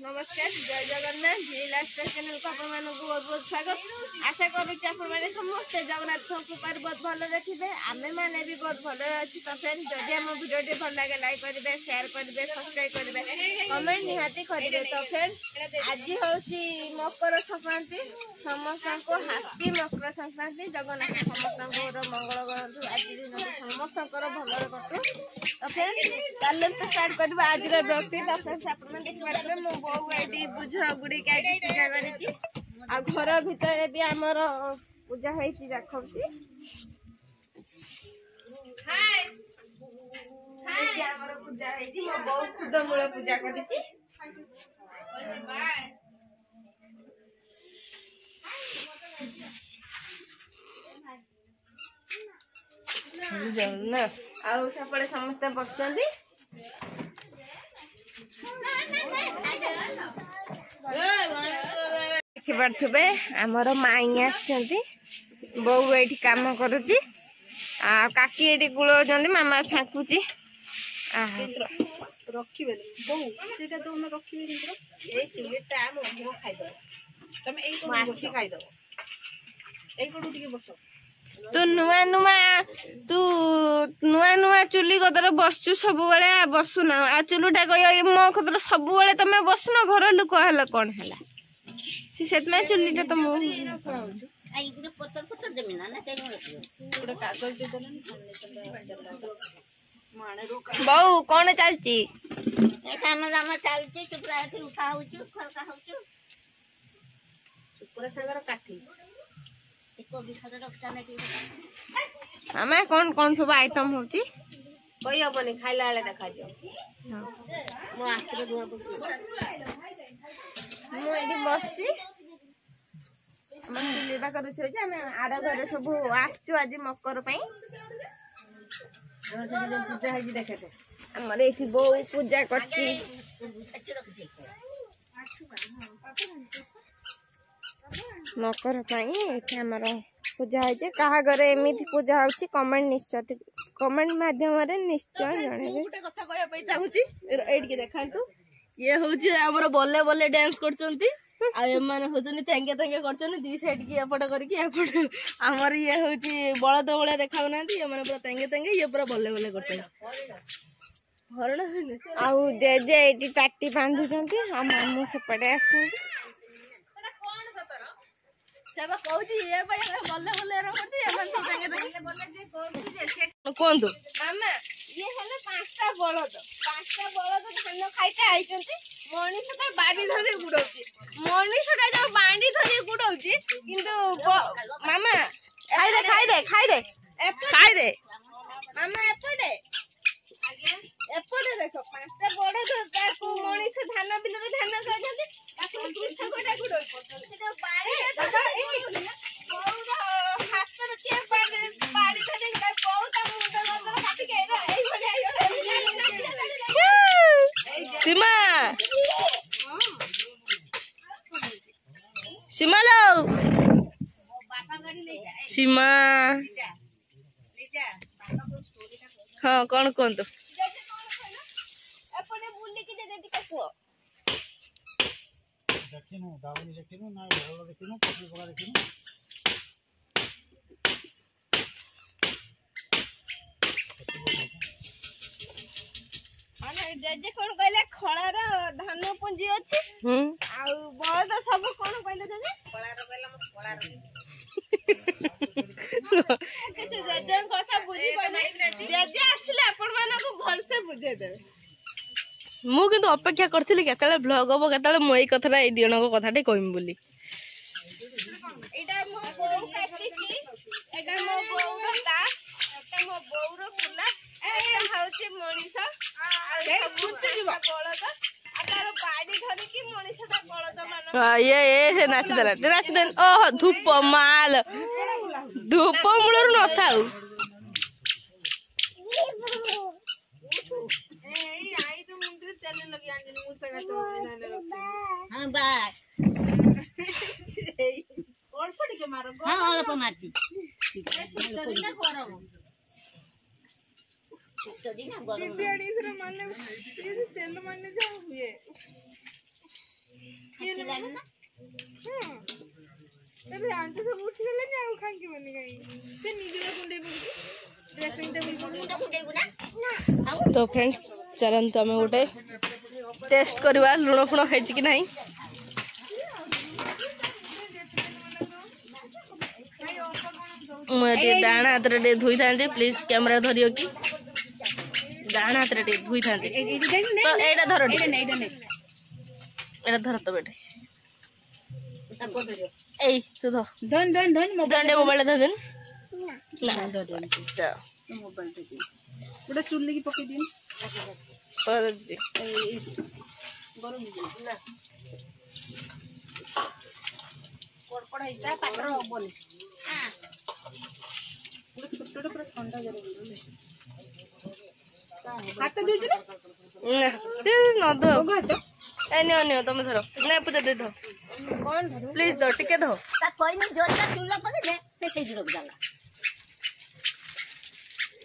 नमस्कार जय Jagannath lifestyle channel को अपन बहुत बहुत स्वागत आशा करुच्ची आपने समस्ते जगन्नाथ कृपार बहुत भले थे आमे मैंने भी बहुत भले अच्छी तो फ्रेंड्स जदि आम भिडियो भल लगे लाइक करेंगे शेयर करेंगे सब्सक्राइब करेंगे कमेंट निहाती करेंगे तो फ्रेंड्स आज हूँ मकर संक्रांति समस्त को हापी मकर संक्रांति जगन्नाथ समस्त मंगल करूँ आज दिन समस्त भल करूँ तो फ्रेंड्स चलो तो स्टार्ट करवा आज ब्लॉग तो फ्रेंड्स आप देखिए मो बो ये बुझ गुड़ी पूजा कर घर भितर भी आमर पूजा होती देखी पूजा होती मो बो खुद मूल पूजा कर सेपटे समस्ते बस देखिपे आमर माई आसो ये कम करुच्ची काकी ये गुड़ मामा छाकुची रखिए तू नुआ नुआ तू नुआ नुआ चुली कदर बसचु सब बसुन आ चुलुटा कह मो कदर सब तुम बसुन घर लुक है कौन है से चुलीटा तुम बहु कौन चलती काम दाम चलती उठा काठी आम कौन कौन सब आइटम होची कही हेनी खाइला बेले देखा मो आखिर धुआ मुझे बसची आर घर सब आसचु आज मकर पूजा देखे आमर ये बो पूजा कर मकर आमर पूजा है कहा घरे एमती पूजा होची कमेंट निश्चय कमेंट माध्यम निश्चय जन चाहूँगी देखा ये हूँ आमर बल्ले बल्ले डांस कर थेंगे थेंगे कर दी साइड की एपट करमर ये हूँ बलद भाया देखा ये पूरा तेंगे तेंगे ये पूरा बल्ले बल्ले कर जेजे ये टाटी बांधुंट मामू सेपटे आस कहतु मामा ये हेले 5टा बलद धान खाइते आई मनीषटा बाड़ी धरी गुड़ाऊँ मनीषटा जो बाड़ी धरी गुड़ाऊँ किंतु मामा खाइदे खाइदे खाइदे खाइदे मामा एपटे एपटे देख 5टा बलद मनीष धान बिल धान खाई कृषकटा गुड़ाऊँ सीमा सीमा लो सीमा हाँ कौन कहतु जेजे कौन कहले खलार धान पुंजी अच्छी बलद सब कौन कहले जेजे जेजे कथा बुझी जेजे आसले आपण मानक भलसे बुझे देबे मु किंतु अपेक्षा करथिली केतले ब्लॉग हो केतले मो एई कथाटा ए दियणक कथाटे कहिम बोली एटा मो बौ काटिची एटा मो बौर ता एटा मो बौर फुला एटा हउची मनीष ये नाच देन ओह धूप माल धूप मूल न था तबे आंटी सब उठ गेले ना उ खान के बने गई से निजे गुंडे पड़ू ड्रेसिंग टेबल पर तो फ्रेंड्स चलंतु आम गोटे टेस्ट करवा लुण फुण खाई कि नहीं मुझे डाण हाथ धोई था प्लीज कैमरा धरियो कि डाण हाथ धोई था तो एटा धर एटा धर तो बेटे ए तू धो धन धन धन मोबाइल धर देन ना मोबाइल दे उड़ा चुल्ली की पके दिन पर जी गरम ना कोड़पड़ हिस्सा पाटर होबनी हां छोटा पूरा ठंडा जरे हाथ दूज ना से न धो ए नियो तुम धरो ना पूजा दे दो कौन धरो प्लीज दो टिके दो ता कोई नहीं जोरदार चुल्ला पके दे से जुड़क जाला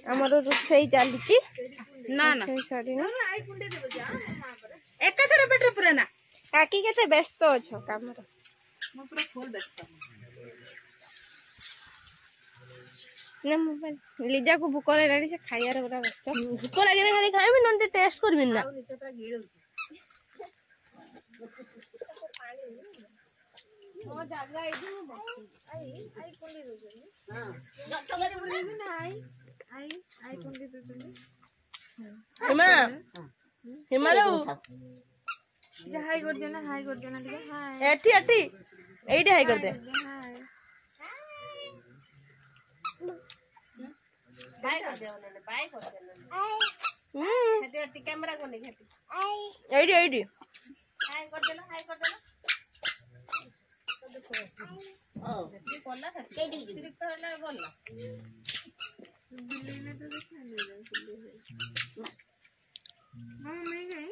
हमर रोसई चालीची ना ना सॉरी ना आई कुंडे देबो जा एक थरे बेटर पूरा ना काकी केते व्यस्त अछो काम रो म पूरा फुल व्यस्त ना मोबाइल लीजा को भूख लगे से खाइयार पूरा व्यस्त भूख लगे खाली खाइबे नन टेस्ट करबी ना ओ जागा इदु बसी आई कोंडी दोजनी हां डॉक्टर करे बोले ना आई कोंडी दोजनी हिमालय जा हाई कर देना ठीक हाय एठी एठी हाई कर दे बाय कर दे उन्होंने बाय कर देना हटे कैमरा को नहीं हटे एठी हाई कर देना ओ ये कोला था केडी अतिरिक्त होला बोलला बिल्ली ने तो देखा नहीं हां मैं गई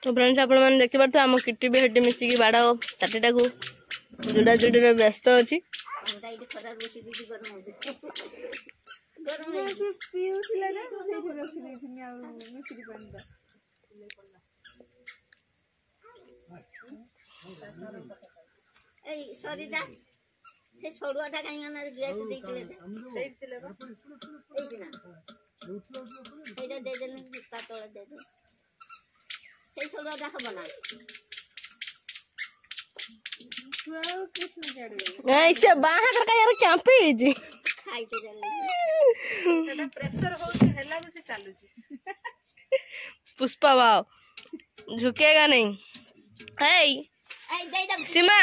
तो फ्रेंड्स आपण मन देखि परतो हम किट्टी भी हेटी मिसी की बाडा ताटेटा को जुडा जुडीरे व्यस्त अछि अंडा इडी खरा रोटी दीदी गरम हो गरम है पीउ थिला ना तो से रखि देथिनी आ मिसी पानी ए सॉरी दा से छोडुआटा काई ना ड्रेस देइले सेट थिले ए दिना एटा दे देन ता तोळे दे दे से छोडुआटा खबो ना वाओ कृष्ण जड़े ए से बाहर का यार कैंपे जी खाई तो जल्दी सेटा प्रेशर हो के हेला से चालू जी पुष्पा वाओ झुकेगा नहीं ए सीमा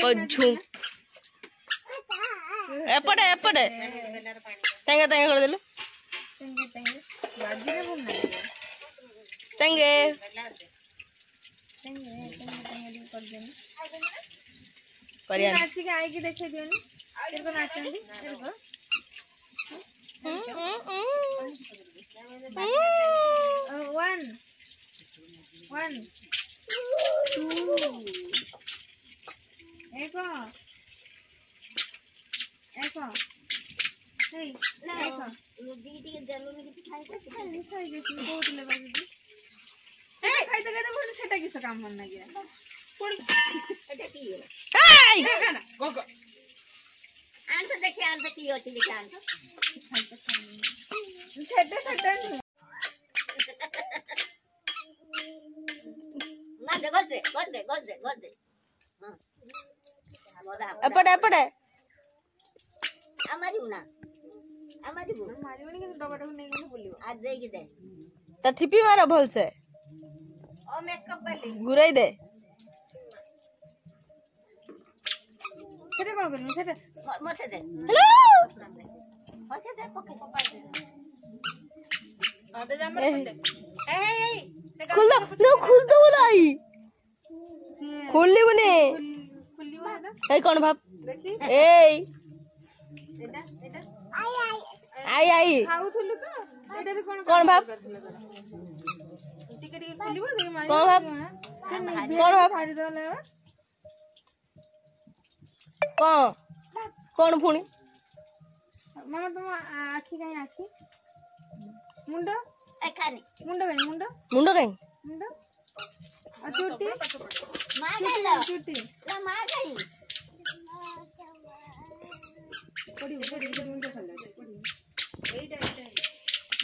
ओ झूम एपटे तेंगे कर देलो तेंगे परिया नाची के आई के देखे दियो नी तेरे को नाचन दी तेरे को वन एको हे एको दीदी के जलून की खाई के बहुत ले बाजी ए खाई तो कहते बोल सेटा किस काम मन ना गया कोन एटा की ए गाना गो आंत देखि की होची देखि आंत सेटा ना दे गोदे हां एपटे हमारी ना हमारी मारिवनी के डबाटा को नहीं गने बोलियो आज दे के दे त ठिपी मारा भल से ओ मेकअप वाली गुराई दे सेटे कोन करनु सेटे मथे दे हेलो मथे दे पके पपा दे आ दे जा मत दे ए खुल दो बोलाई खुलली बने खुलली वाला ए कौन भाप देखी ए एटा आई खाउथलु तो एटा भी कौन भाप टिके खुलिबो दे माई कौन भाप फाड़ी दले कौन फुणी मामा तुम आखी काई आखी मुंडो ए खानी मुंडो काई चोटी माँ गई चोटी ला माँ गई पड़ी मुंडा खाला एटा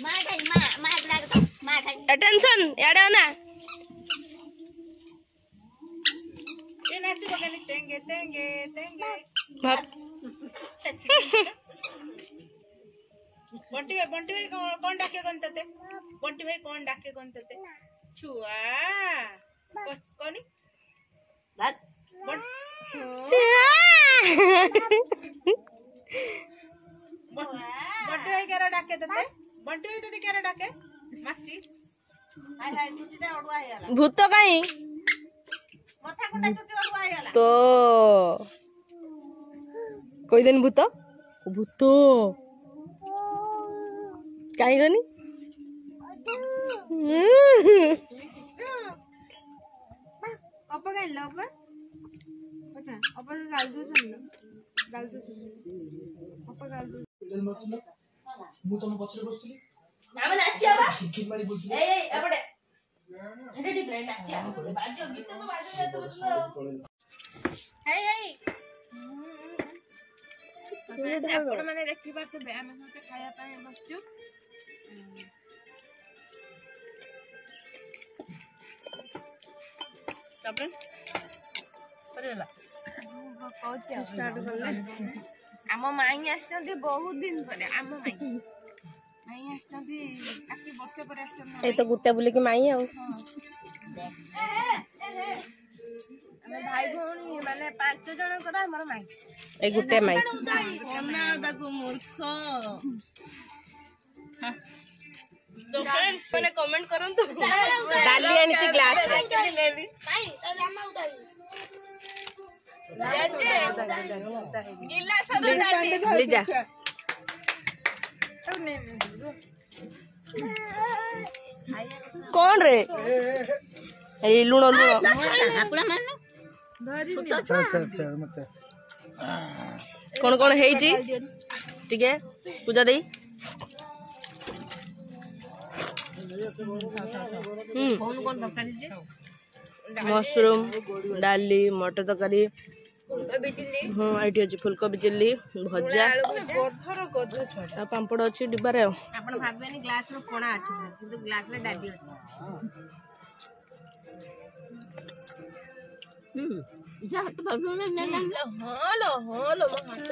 माँ गई माँ बुला के माँ गई अटेंशन याडे ना ये नाच बगानी टेंगे टेंगे टेंगे बंटी भाई कौन डाके गंतते बंटी भाई कौन डाके गंतते छुआ कोनी बात बंटी भाई केरा डाके तते बंटी भाई तते केरा डाके मासी हाय हाय छुट्टीटा ओडवा हेला भूत काई कथा कोटा छुट्टी ओडवा हेला तो कोई दिन भूत भूत काई गनी अप्पा काय ला अप्पा अच्छा अप्पा गाल दो अप्पा गाल दो ମୁଁ ତମ ପଛରେ ବସିଥିଲି ଆମେ ନାଚିବା ଖିଟ ମାରି ବୁଝିଲି ଏଇ ଏପଟେ ଏଟା ଟିକେ ନାଚିବା ବାଜो ଗୀତ ତ ବାଜୁ ଯାତ ବୁଝିଲ हेई ଆପଣ ମାନେ ଦେଖିପାରୁଥିବେ ଆମେ ସମସ୍ତେ ଖାଇବା ପାଇଁ ବସିଛୁ ତାପରେ ପରିଲା କହୁଛି ଷ୍ଟାର୍ଟ କଲେ ଆମ ମାଇଁ ଆସିଛନ୍ତି ବହୁତ ଦିନ ପରେ ଆମ ମାଇଁ ଆସିଛନ୍ତି ଆକି ବର୍ଷେ ପରେ ଆସିଛନ୍ତି এই তো গুটা বুলিকি মাই আও ଆମେ ଭାଇ ଭଉଣୀ ମାନେ 5 ଜଣଙ୍କର ଆମର ମାଇଁ এই গুটে মাই ଅନା ତାକୁ ମୂର୍ଖ ତ फ्रेंड्स ମାନେ କମେଣ୍ଟ କରନ୍ତୁ ডালি আনিছি গ্লাস রে ଗିଲାସ ଡାଲି লি যা কোন রে এই লুণ লুণ ହାକୁଡ଼ା ମାରନ ଆଚ୍ଛା ଆଚ୍ଛା ମତେ কোন কোন হেইছি টিকে পূজা দেই কোন কোন তরকারি যে मशरूम डाली मटर तरकारी हाँ ये अच्छी फुलकोबी चिल्ली भजा आ पापड़ अच्छी डिब्बार ଆପଣ ଭାବିବେନି ଗ୍ଲାସ ର କୋଣା ଅଛି କିନ୍ତୁ ଗ୍ଲାସ ରେ ଡାଲି ଅଛି ଯା ହାତ ଭାବିବେନି ହଁ ଲୋ ମୋ ହାତ